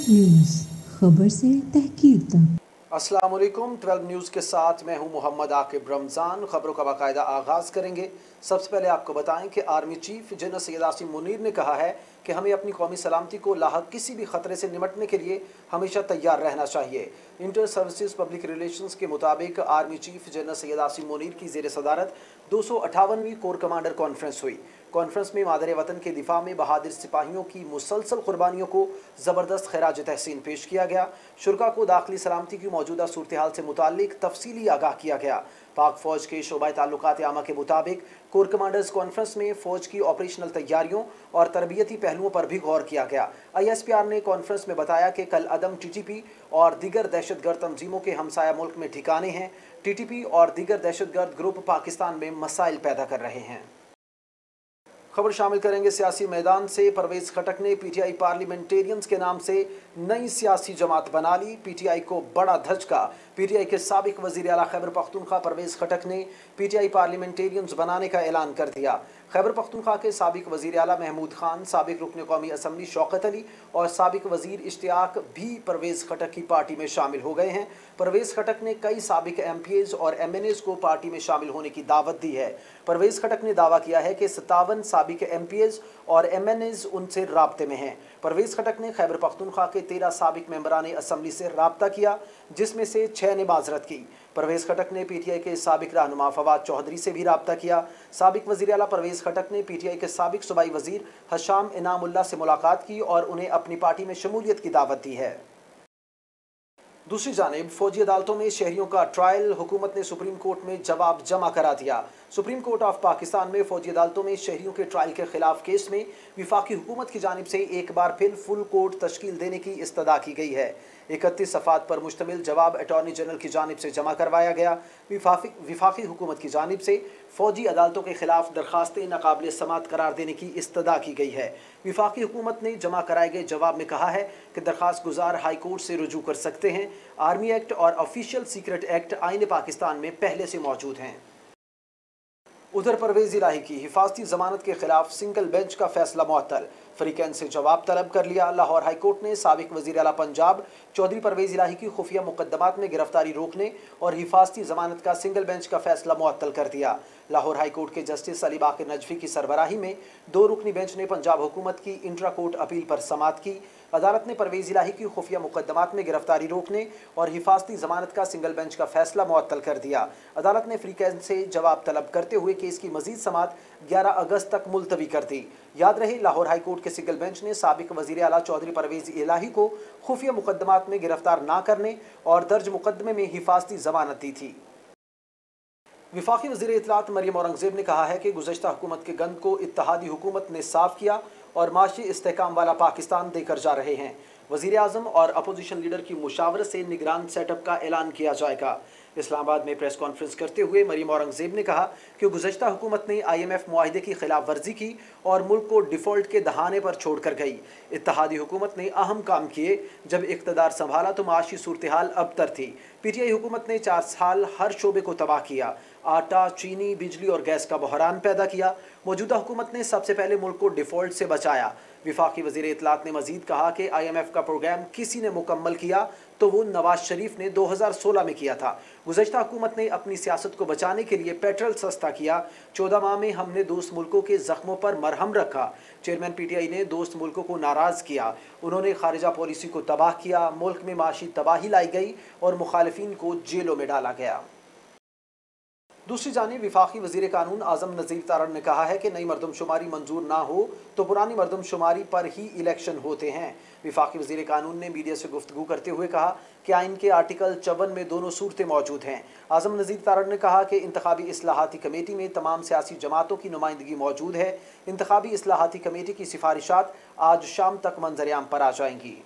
News, खबर से तहकीर तक। अस्सलाम वालेकुम। 12 न्यूज़ के साथ मैं हूं मोहम्मद आकिब रमज़ान। खबरों का बाकायदा आगाज़ करेंगे। सबसे पहले आपको बताएं कि army chief general Syed Asim Munir ने कहा है कि हमें अपनी कौमी सलामती को लाहक किसी भी खतरे से निपटने के लिए हमेशा तैयार रहना चाहिए। इंटर सर्विसेज पब्लिक रिलेशंस के मुताबिक army chief general Syed Asim Munir की ज़ेर सदारत 258वीं कोर कमांडर कॉन्फ्रेंस हुई। कॉन्फ्रेंस में मादर वतन के दिफा में बहादुर सिपाहियों की मुसलसल कुर्बानियों को ज़बरदस्त खराज तहसीन पेश किया गया। शुरा को दाखिली सलामती की मौजूदा सूरत हाल से मुतालिक तफसीली आगाह किया गया। पाक फ़ौज के शोबा ताल्लुकात आमा के मुताबिक कोर कमांडर्स कॉन्फ्रेंस में फ़ौज की ऑपरेशनल तैयारियों और तरबियती पहलुओं पर भी गौर किया गया। ISPR ने कॉन्फ्रेंस में बताया कि कल अदम TTP और दीगर दहशतगर्द तंजीमों के हमसाया मुल्क में ठिकाने हैं। TTP और दीगर दहशतगर्द ग्रुप पाकिस्तान में मसाइल पैदा कर रहे हैं। खबर शामिल करेंगे सियासी मैदान से। परवेज़ खटक ने PTI पार्लियामेंटेरियंस के नाम से नई सियासी जमात बना ली। PTI को बड़ा धचका। PTI के साबिक वज़ीर आला खैबर पख्तूनख्वा परवेज़ खटक ने PTI पार्लियामेंटेरियंस बनाने का ऐलान कर दिया। खैबर पख्तूनख्वा के साबिक वज़ीर आला महमूद खान, साबिक रुकन कौमी असम्बली शौकत अली और साबिक वज़ीर इश्तियाक भी परवेज़ खटक की पार्टी में शामिल हो गए हैं। परवेज़ खटक ने कई साबिक MPAs और MNAs को पार्टी में शामिल होने की दावत दी है। परवेज़ खटक ने दावा किया है कि 57 साबिक MPAs और MNAs उनसे राब्ते में हैं। परवेज़ खटक ने खैबर पख्तूनख्वा के 13 साबिक मेंबरान असम्बली से राब्ता किया, जिसमें से 6 ने माजरत की। परवेज़ खटक ने PTI के साबिक रहनुमा फवाद चौधरी से भी राब्ता किया। साबिक वज़ीर आला परवेज़ खटक ने PTI के साबिक सूबाई वज़ीर हशाम इनामुल्लाह से मुलाकात की और उन्हें अपनी पार्टी में शमूलियत की दावत दी है। दूसरी जानिब फौजी अदालतों में शहरियों का ट्रायल। हुकूमत ने सुप्रीम कोर्ट में जवाब जमा करा दिया। सुप्रीम कोर्ट ऑफ पाकिस्तान में फौजी अदालतों में शहरियों के ट्रायल के खिलाफ केस में विफाकी हुकूमत की जानिब से एक बार फिर फुल कोर्ट तश्कील देने की इस्तदा की गई है। 31 सफ़ात पर मुश्तमिल जवाब अटॉर्नी जनरल की जानिब से जमा करवाया गया। विफाकी हुकूमत की जानिब से फौजी अदालतों के खिलाफ दरखास्तें नाकाबिल समात करार देने की इस्तदा की गई है। विफाकी हुकूमत ने जमा कराए गए जवाब में कहा है कि दरखास्त गुजार हाई कोर्ट से रुजू कर सकते हैं। आर्मी एक्ट और ऑफिशियल सीक्रेट एक्ट आईन पाकिस्तान में पहले से मौजूद हैं। उधर परवेज़ इलाही की हिफाजती जमानत के खिलाफ सिंगल बेंच का फैसला मुअत्तल। फरीकैन से जवाब तलब कर लिया। लाहौर हाई कोर्ट ने साबिक वज़ीर आला पंजाब चौधरी परवेज़ इलाही की खुफिया मुकदमात में गिरफ्तारी रोकने और हिफाजती जमानत का सिंगल बेंच का फैसला मुअत्तल कर दिया। लाहौर हाई कोर्ट के जस्टिस अली बाकर नजफी की सरबराही में 2 रुकनी बेंच ने पंजाब हुकूमत की इंट्रा कोर्ट अपील पर समाअत की। अदालत ने परवेज़ इलाही की खुफिया मुकदमात में गिरफ्तारी रोकने और हिफाजती जमानत का सिंगल बेंच का फैसला मुअत्तल कर दिया। अदालत ने फरीकैन से जवाब तलब करते हुए केस की मजीद समाअत 11 अगस्त तक मुलतवी कर दी। याद रहे, लाहौर हाई कोर्ट के सिंगल बेंच ने साबिक वज़ीर आला चौधरी परवेज़ इलाही को खुफिया मुकदमात में गिरफ्तार ना करने और दर्ज मुकदमे में हिफाजती जमानत दी थी। विफाकी वज़ीर इत्तलात मरियम औरंगज़ेब ने कहा है कि गुज़श्ता हुकूमत के गंद को इत्तेहादी हुकूमत ने साफ किया और माशी इस्तेहकाम वाला पाकिस्तान देकर जा रहे हैं। वज़ीर आज़म और अपोजिशन लीडर की मुशावरत से निगरान सेटअप का ऐलान किया जाएगा। इस्लामाबाद में प्रेस कॉन्फ्रेंस करते हुए मरियम औरंगज़ेब ने कहा कि गुज़श्ता हुकूमत ने IMF मुआहिदे की खिलाफ वर्जी की और मुल्क को डिफ़ॉल्ट के दहाने पर छोड़ कर गई। इत्तेहादी हुकूमत ने अहम काम किए। जब इक़्तिदार संभाला तो माशी सूरत हाल अबतर थी। PTI हुकूमत ने 4 साल हर शोबे को तबाह किया। आटा, चीनी, बिजली और गैस का बहरान पैदा किया। मौजूदा हुकूमत ने सबसे पहले मुल्क को डिफ़ॉल्ट से बचाया। विफाकी वज़ीर इत्तलात ने मज़ीद कहा कि IMF का प्रोग्राम किसी ने मुकम्मल किया तो वो नवाज शरीफ ने 2016 में किया था। गुज़श्ता हुकूमत ने अपनी सियासत को बचाने के लिए पेट्रोल सस्ता किया। 14 माह में हमने दोस्त मुल्कों के जख्मों पर मरहम रखा। चेयरमैन PTI ने दोस्त मुल्कों को नाराज़ किया। उन्होंने खारिजा पॉलिसी को तबाह किया। मुल्क में माशी तबाही लाई गई और मुखालिफिन को जेलों में डाला गया। दूसरी जानिब विफाकी वज़ीर कानून आज़म नज़ीर तारण ने कहा है कि नई मरदमशुमारी मंजूर ना हो तो पुरानी मरदमशुमारी पर ही इलेक्शन होते हैं। विफाकी वज़ीर कानून ने मीडिया से गुफ्तगू करते हुए कहा कि आइन के आर्टिकल 54 में दोनों सूरतें मौजूद हैं। आज़म नज़ीर तारण ने कहा कि इंतखाबी इस्लाहाती कमेटी में तमाम सियासी जमातों की नुमाइंदगी मौजूद है। इंतखाबी इस्लाहाती कमेटी की सिफारिशात आज शाम तक मंजर-ए-आम पर आ जाएंगी।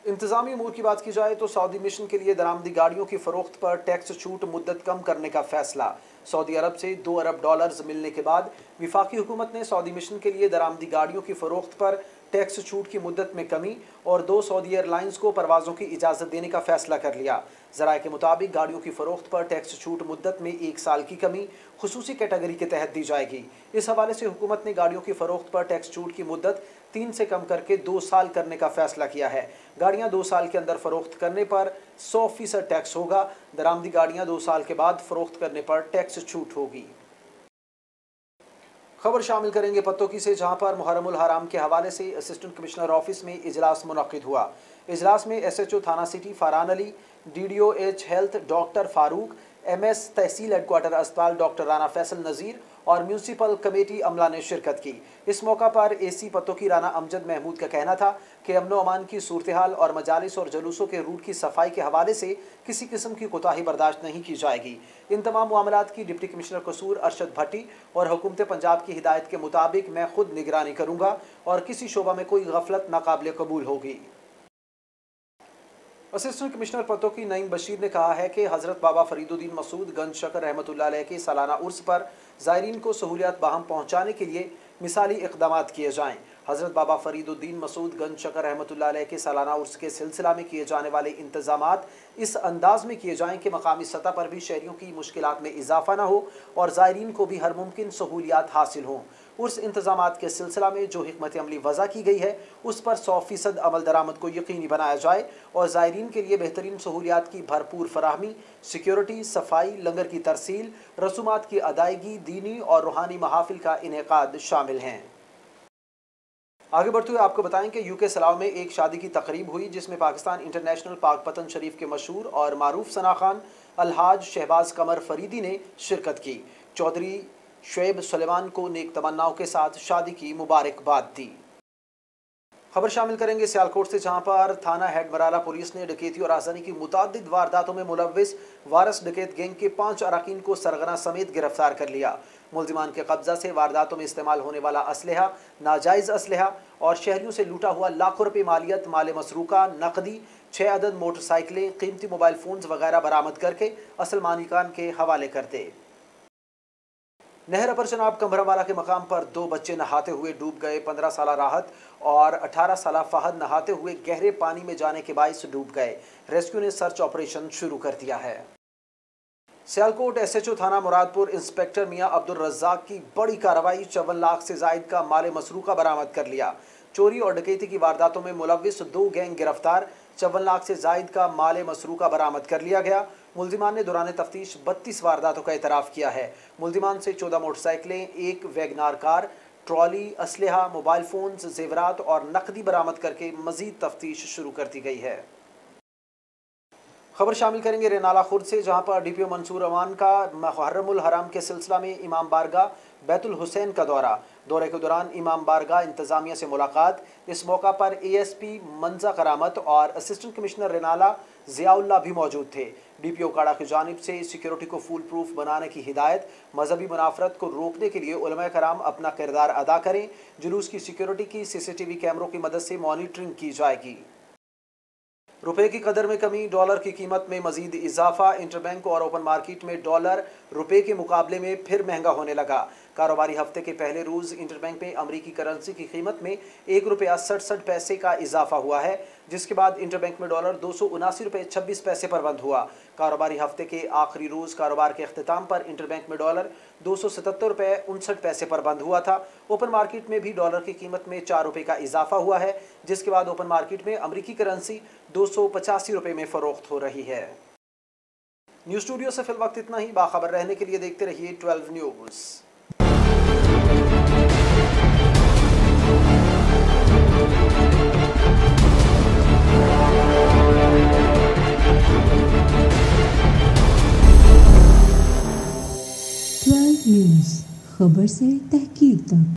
इंतज़ामी अमूर की बात की जाए तो सऊदी मिशन के लिए दरामदी गाड़ियों की फ़रोख्त पर टैक्स छूट मुद्दत कम करने का फ़ैसला। सऊदी अरब से $2 अरब मिलने के बाद विफाकी हुकूमत ने सऊदी मिशन के लिए दरामदी गाड़ियों की फ़रोख्त पर टैक्स छूट की मुद्दत में कमी और 2 सऊदी एयरलाइंस को परवाज़ों की इजाज़त देने का फ़ैसला कर लिया। ज़राए के मुताबिक गाड़ियों की फ़रोख्त पर टैक्स छूट मुद्दत में 1 साल की कमी खुसूसी कैटेगरी के तहत दी जाएगी। इस हवाले से हुकूमत ने गाड़ियों की फ़रोख्त पर टैक्स छूट की मुद्दत 3 से कम करके 2 साल करने का फैसला किया है। गाड़ियां 2 साल के अंदर फरोख्त करने पर 100% टैक्स होगा। दरामदी गाड़ियां 2 साल के बाद फरोख्त करने पर टैक्स छूट होगी। खबर शामिल करेंगे पत्तोकी से, जहां पर मुहर्रमुल हराम के हवाले से असिस्टेंट कमिश्नर ऑफिस में इजलास मुनक्किद हुआ। इजलास में SHO थाना city Farhan Ali, DDOH health doctor Farooq, MS तहसील हेडक्वार्टर अस्पताल डॉक्टर राना फैसल नज़ीर और म्यूनसिपल कमेटी अमला ने शिरकत की। इस मौका पर AC पत्तोकी राना अमजद महमूद का कहना था कि अमन व अमान की सूरत हाल और मजालिस और जुलूसों के रूट की सफाई के हवाले से किसी किस्म की कोताही बर्दाश्त नहीं की जाएगी। इन तमाम मामलात की डिप्टी कमिश्नर कसूर अरशद भट्टी और हुकूमत पंजाब की हिदायत के मुताबिक मैं खुद निगरानी करूँगा और किसी शोबा में कोई गफलत नाकाबिल कबूल होगी। असिस्टेंट कमिश्नर पत्तोकी नईम बशीर ने कहा है कि हज़रत बाबा फरीदुद्दीन मसूद गंज शकर रहमतुल्लाह अलैह के सालाना उर्स पर ज़ायरीन को सहूलियात बाहम पहुँचाने के लिए मिसाली इक़दामात किए जाएँ। हज़रत बाबा फरीदुद्दीन मसूद गंज शकर रहमतुल्लाह अलैह के सालाना उर्स के सिलसिला में किए जाने वाले इंतज़ामात इस अंदाज में किए जाएँ कि मकामी सतह पर भी शहरियों की मुश्किलात में इजाफा न हो और ज़ायरीन को भी हर मुमकिन सहूलियात हासिल हों। उर्स इंतज़ामात के सिलसिला में जो हिकमत अमली वज़ा की गई है उस पर 100% अमल दरामद को यकीनी बनाया जाए और ज़ायरीन के लिए बेहतरीन सहूलियात की भरपूर फराहमी, सिक्योरिटी, सफाई, लंगर की तरसील, रसूमात की अदायगी, दीनी और रूहानी महाफिल का इनेकाद शामिल हैं। आगे बढ़ते हुए आपको बताएं कि UK सलाव में एक शादी की तकरीब हुई जिसमें पाकिस्तान इंटरनेशनल पाकपतन शरीफ के मशहूर और मारूफ सना खान अलहाज शहबाज कमर फरीदी ने शिरकत की। चौधरी शुएब सुलेमान को नेक तमन्नाओं के साथ शादी की मुबारकबाद दी। खबर शामिल करेंगे सियालकोट से, जहां पर थाना हेड मराला पुलिस ने डकैती और आसानी की मुतादिद वारदातों में मुलव्विस वारस डकैत गैंग के 5 अरकान को सरगना समेत गिरफ्तार कर लिया। मुल्जिमान के कब्जा से वारदातों में इस्तेमाल होने वाला असलहा, नाजायज़ असलहा और शहरियों से लूटा हुआ लाखों रुपये मालियत, माल मसरूका, नकदी, 6 अदद मोटरसाइकिलें, कीमती मोबाइल फ़ोन्स वगैरह बरामद करके असल मालिकान के हवाले करते। नहर पर जनाब कमरावाला के मकाम पर 2 बच्चे नहाते हुए डूब गए। 15 साल राहत और 18 साल फहद नहाते हुए गहरे पानी में जाने के बाइस डूब गए। रेस्क्यू ने सर्च ऑपरेशन शुरू कर दिया है। सियालकोट SHO थाना मुरादपुर इंस्पेक्टर मियां अब्दुल रज़्ज़ाक की बड़ी कार्रवाई, 54 लाख से जायद का माल मसरूका बरामद कर लिया। चोरी और डकैती की वारदातों में मुलव्विस 2 गैंग गिरफ्तार, 54 लाख से जायद का माल मसरूका बरामद कर लिया गया। मुल्जिमान ने दौरान तफ्तीश 32 वारदातों का एतराफ़ किया है। मुल्जिमान से 14 मोटरसाइकिलें, 1 वैगनार कार, ट्रॉली, असलहा, मोबाइल फ़ोन्स, जेवरात और नकदी बरामद करके मज़ीद तफ्तीश शुरू कर दी गई है। खबर शामिल करेंगे रेनाला खुर्द से, जहां पर DPO मंसूर अमान का मुहर्रमुल हराम के सिलसिला में इमाम बारगाह बैतुल हुसैन का दौरे के दौरान इमाम बारगाह इंतज़ामिया से मुलाकात। इस मौका पर ASP मंजा करामत और असिस्टेंट कमिश्नर रेनाला ज़ियाउल्लाह भी मौजूद थे। DPO काड़ा की जानिब से सिक्योरिटी को फूल प्रूफ बनाने की हिदायत, मजहबी मुनाफरत को रोकने के लिए उलमा कराम अपना किरदार अदा करें। जुलूस की सिक्योरिटी की CCTV कैमरों की मदद से मॉनिटरिंग की जाएगी। रुपए की कदर में कमी, डॉलर की कीमत में मजीद इजाफा। इंटरबैंक और ओपन मार्केट में डॉलर रुपए के मुकाबले में फिर महंगा होने लगा। कारोबारी हफ्ते के पहले रोज़ इंटरबैंक में अमरीकी करेंसी की कीमत में 1 रुपया 67 पैसे का इजाफा हुआ है, जिसके बाद इंटरबैंक में डॉलर 279 रुपये 26 पैसे पर बंद हुआ। कारोबारी हफ्ते के आखिरी रोज़ कारोबार के अख्तिताम पर इंटरबैंक में डॉलर 277 रुपये 59 पैसे पर बंद हुआ था। ओपन मार्केट में भी डॉलर की कीमत में 4 रुपये का इजाफा हुआ है, जिसके बाद ओपन मार्केट में अमरीकी करेंसी 285 रुपये में फ़रोख्त हो रही है। न्यूज़ स्टूडियो से फिल वक्त इतना ही। बाखबर रहने के लिए देखते रहिए 12 न्यूज़। न्यूज़, खबर से तहकीर तक।